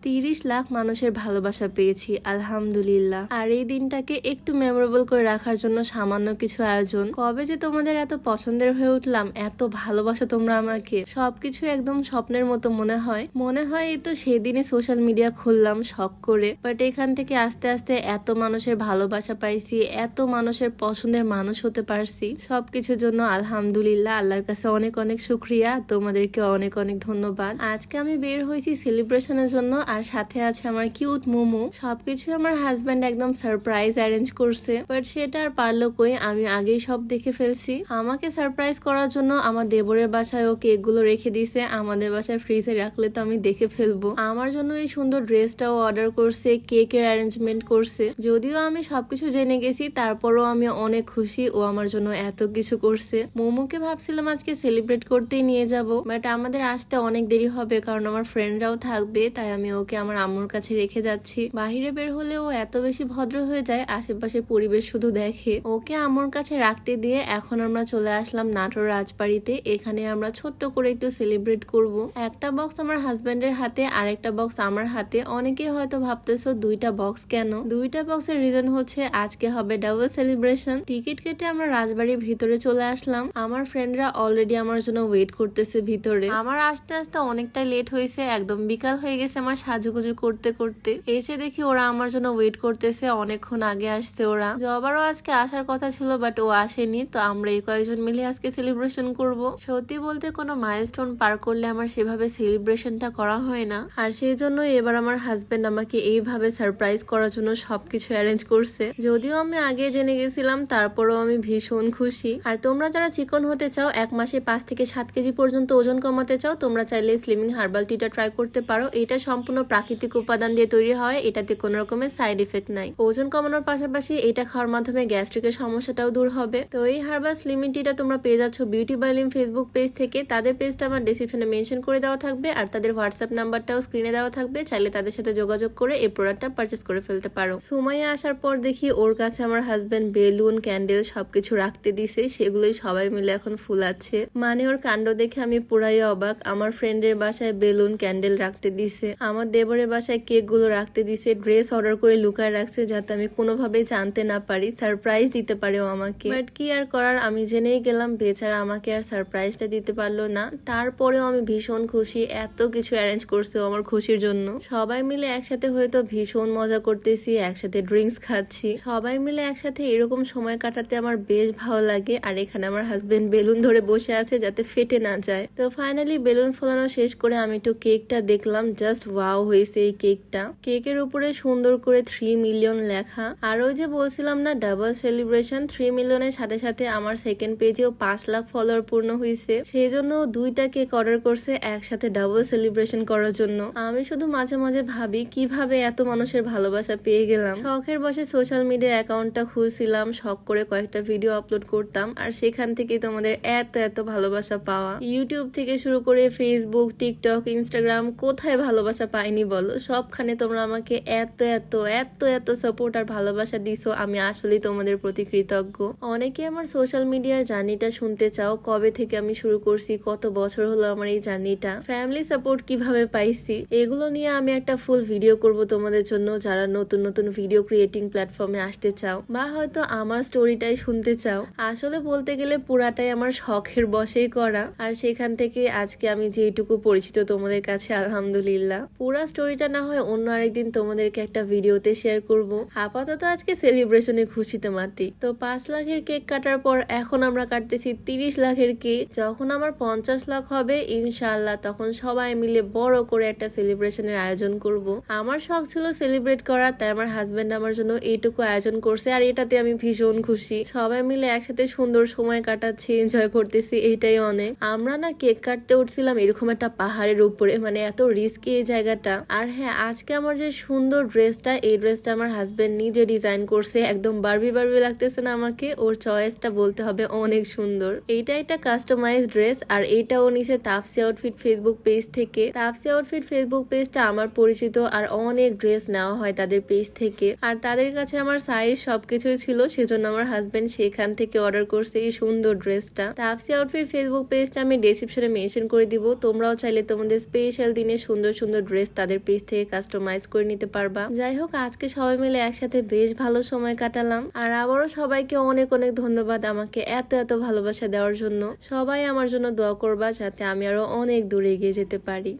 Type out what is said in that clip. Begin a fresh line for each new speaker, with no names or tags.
30 লাখ মানুষের ভালোবাসা পেয়েছি আলহামদুলিল্লাহ। আর এই দিনটাকে একটু মেমোরেবল করে রাখার জন্য সামান্য কিছু আয়োজন। কবে যে তোমাদের এত পছন্দের হয়ে উঠলাম, এত ভালোবাসা তোমরা আমাকে, সবকিছু একদম স্বপ্নের মতো মনে হয় এই তো সেদিনই সোশ্যাল মিডিয়া খুললাম শখ করে, বাট এখান থেকে আস্তে আস্তে এত মানুষের ভালোবাসা পাইছি, এত মানুষের পছন্দের মানুষ হতে পারছি। সবকিছুর জন্য আলহামদুলিল্লাহ, আল্লাহর কাছে অনেক অনেক শুক্রিয়া, তোমাদেরকে অনেক অনেক ধন্যবাদ। আজকে আমি বের হয়েছি সেলিব্রেশনের জন্য, আর সাথে আছে আমার কিউট মোমো। সবকিছু আমার হাজব্যান্ড একদম সারপ্রাইজ অ্যারেঞ্জ করছে, বাট সেটা আর পারলো কই, আমি আগেই সব দেখে ফেলছি। আমাকে সারপ্রাইজ করার জন্য আমার দেবরের বাসায় ও কেক গুলো রেখে দিছে, আমাদের বাসায় ফ্রিজে রাখলে তো আমি দেখে ফেলবো। আমার জন্য এই সুন্দর ড্রেসটাও অর্ডার করছে, কেকের অ্যারেঞ্জমেন্ট করছে। যদিও আমি সবকিছু জেনে গেছি, তারপরও আমি অনেক খুশি ও আমার জন্য এত কিছু করছে। মোমোকে ভাবছিলাম আজকে সেলিব্রেট করতেই নিয়ে যাব, বাট আমাদের আসতে অনেক দেরি হবে, কারণ আমার ফ্রেন্ডরাও থাকবে, তাই আমি ওকে আমার আম্মুর কাছে রেখে যাচ্ছি। বাহিরে বের হলে ও এত বেশি ভদ্র হয়ে যায়, আশেপাশের পরিবেশ শুধু দেখে। ওকে আম্মুর কাছে রাখতে দিয়ে এখন আমরা চলে আসলাম নাটোর রাজবাড়িতে। এখানে আমরা ছোট্ট করে একটু সেলিব্রেট করব। একটা বক্স আমার হাজবেন্ডের হাতে, আরেকটা বক্স আমার হাতে। অনেকে হয়তো ভাবতেছো দুইটা বক্স কেন? দুইটা বক্সের রিজন হচ্ছে আজকে হবে ডাবল সেলিব্রেশন। টিকিট কেটে আমরা রাজবাড়ির ভিতরে চলে আসলাম। আমার ফ্রেন্ডরা অলরেডি আমার জন্য ওয়েট করতেছে ভিতরে। আমার আসতে আসতে অনেকটাই লেট হয়েছে, একদম বিকাল হয়ে গেছে আমার সাজুগুজু করতে করতে। এসে দেখি ওরা আমার জন্য ওয়েট করতেছে, অনেকক্ষণ আগে আসছে ওরা। জবারও আজকে আসার কথা ছিল, বাট ও আসেনি, তো আমরা এই কয়েকজন মিলে আজকে সেলিব্রেশন করব। সত্যি বলতে কোনো মাইলস্টোন পার করলে আমার সেভাবে সেলিব্রেশনটা করা হয় না, আর সেই জন্য এবার আমার হাজবেন্ড আমাকে এইভাবে সারপ্রাইজ করার জন্য সবকিছু অ্যারেঞ্জ করছে। যদিও আমি আগে জেনে গেছিলাম, তারপরেও আমি ভীষণ খুশি। আর তোমরা যারা চিকন হতে চাও, 1 মাসে 5 থেকে 7 কেজি পর্যন্ত ওজন কমাতে চাও, তোমরা চাইলে স্লিমিং হার্বাল টিটা ট্রাই করতে পারো। এটা সম্পূর্ণ প্রাকৃতিক উপাদান দিয়ে তৈরি হয়, এটাতে কোনো রকমের সাইড ইফেক্ট নাই। ওজন কমানোর পাশাপাশি এটা খাওয়ার মাধ্যমে গ্যাস্ট্রিকের সমস্যাটাও দূর হবে। তো এই হার্বাল স্লিমিং টিটা তোমরা পেয়ে যাচ্ছ বিউটি বাই লিম ফেসবুক পেজ থেকে। তাদের পেজটা আমার ডেসক্রিপশনে মেনশন করে দেওয়া থাকবে, আর তাদের হোয়াটসঅ্যাপ নাম্বারটাও স্ক্রিনে দেওয়া থাকবে, চাইলে তাদের সাথে যোগাযোগ করে এই প্রোডাক্টটা পারচেস করে ফেলতে পারো। সুমাইয়া আসার পর দেখি ওর কাছে আমার হাজবেন্ড বেলুন, ক্যান্ডেল সবকিছু রাখতে দিছে, সেগুলোই সবাই মিলে এখন ফুলাচ্ছে। মানে ওর কাণ্ড দেখে আমি পুরাই অবাক। আমার ফ্রেন্ডের বাসায় বেলুন, ক্যান্ডেল রাখতে দিছে, আমার দেবরের বাসায় কেক গুলো রাখতে দিছে, ড্রেস অর্ডার করে লুকায় রাখছে যাতে আমি কোনোভাবেই জানতে না পারি, সারপ্রাইজ দিতে পারে ও আমাকে। বাট কি আর করার, আমি জেনেই গেলাম, বেচারা আমাকে আর সারপ্রাইজটা দিতে পারলো না। তারপরেও আমি ভীষণ খুশি, এত কিছু অ্যারেঞ্জ করছে ও আমার খুশির জন্য। সবাই মিলে একসাথে হয়তো ভীষণ মজা করতেছি, একসাথে ড্রিঙ্কস খাচ্ছি, সবাই মিলে একসাথে এরকম সময় কাটাতে আমার বেশ ভালো লাগে। আর এখানে আমার হাজবেন্ড বেলুন ধরে বসে আছে যাতে ফেটে না যায়। তো ফাইনালি বেলুন ফোলানো শেষ করে আমি একটু কেকটা দেখলাম, জাস্ট ওয়াও হয়েছে এই কেকটা। কেকের উপরে সুন্দর করে 3 মিলিয়ন লেখা। আর ওই যে বলছিলাম না ডাবল সেলিব্রেশন, 3 মিলিয়নের সাথে সাথে আমার সেকেন্ড পেজেও 5 লাখ ফলোয়ার পূর্ণ হয়েছে, সেই জন্য 2টা কেক অর্ডার করছে একসাথে ডাবল সেলিব্রেশন করার জন্য। আমি শুধু মাঝে মাঝে ভাবি কিভাবে এত মানুষের ভালোবাসা পেয়ে গেলাম। শখের বসে সোশ্যাল মিডিয়া অ্যাকাউন্টটা খুলছিলাম, শখ করে কয়েকটা ভিডিও আপলোড করতাম, আর সেখান থেকেই তোমাদের এত এত ভালোবাসা পাওয়া। ইউটিউব থেকে শুরু করে ফেসবুক, টিকটক, ইনস্টাগ্রাম, কোথায় ভালোবাসা পাইনি বলো? সবখানে তোমরা আমাকে এত এত এত এত সাপোর্ট আর ভালোবাসা দিছো, আমি আসলে তোমাদের প্রতি কৃতজ্ঞ। অনেকে আমার সোশ্যাল মিডিয়ার জার্নিটা শুনতে চাও, কবে থেকে আমি শুরু করছি, কত বছর হলো আমার এই জার্নিটা, ফ্যামিলি সাপোর্ট কিভাবে পাইছি, এগুলো নিয়ে আমি একটা ফুল ভিডিও করব তোমাদের জন্য। যারা নতুন নতুন ভিডিও ক্রিয়েটিং প্ল্যাটফর্মে আসতে চাও, বা হয়তো আমার স্টোরিটাই শুনতে চাও, আসলে বলতে গেলে পুরাটাই আমার শখের বশেই করা। আর সেখান থেকে আজকে আমি যেটুকু পরিচিত তোমাদের কাছে আলহামদুলিল্লাহ। পুরা স্টোরিটা না হয় অন্য আরেকদিন তোমাদেরকে একটা ভিডিওতে শেয়ার করব। আপাতত আজকে সেলিব্রেশনে খুশিতে মাতি। তো 5 লাখের কেক কাটার পর এখন আমরা কাটতেছি 30 লাখের কেক। যখন আমার 50 লাখ হবে ইনশাআল্লাহ, তখন সবাই মিলে বড় করে একটা সেলিব্রেশনের আয়োজন করব। আমার শখ ছিল সেলিব্রেট করা, তাই আমার হাজবেন্ড আমার জন্য এইটুকু আয়োজন করছে, আর এটাতে আমি ভীষণ খুশি। সবাই মিলে একসাথে সুন্দর সময় কাটাচ্ছি, এনজয় করতেছি, এইটাই অনেক। আমরা না কেক কাটতে উঠছিলাম এরকম একটা পাহাড়ের উপরে, মানে এত রিস্কি এই জায়গাটা। আর হ্যাঁ, আজকে আমার যে সুন্দর ড্রেসটা, এই ড্রেসটা আমার হাজবেন্ড নিজে ডিজাইন করছে, একদম বারবি বারবি লাগতেছে না আমাকে? ওর চয়েসটা বলতে হবে অনেক সুন্দর। এইটা একটা কাস্টমাইজ ড্রেস, আর এইটাও নিছে তাফসি আউটফিট ফেসবুক পেজ থেকে। তাফসি আউটফিট ফেসবুক পেজটা আমার পরিচিত, আর অনেক ড্রেস নেওয়া হয় তাদের পেজ থেকে, আর তাদের কাছে আমার সাইজ সবকিছুই ছিল, সেজন্য আমার হাজবেন্ড সেখান থেকে অর্ডার করছে এই সুন্দর ড্রেসটা। তাফসি আউটফিট ফেসবুক পেজটা আমি ডেসক্রিপশনে মেনশন করে দিব, তোমরাও চাইলে তোমাদের স্পেশাল দিনে সুন্দর সুন্দর ড্রেস তাদের পেজ থেকে কাস্টমাইজ করে নিতে পারবা। যাই হোক, আজকে সবাই মিলে একসাথে বেশ ভালো সময় কাটালাম। আর আবারও সবাইকে অনেক অনেক ধন্যবাদ আমাকে এত এত ভালোবাসা দেওয়ার জন্য। সবাই আমার জন্য দোয়া করবা যাতে আমি আরো অনেক দূরে এগিয়ে যেতে পারি।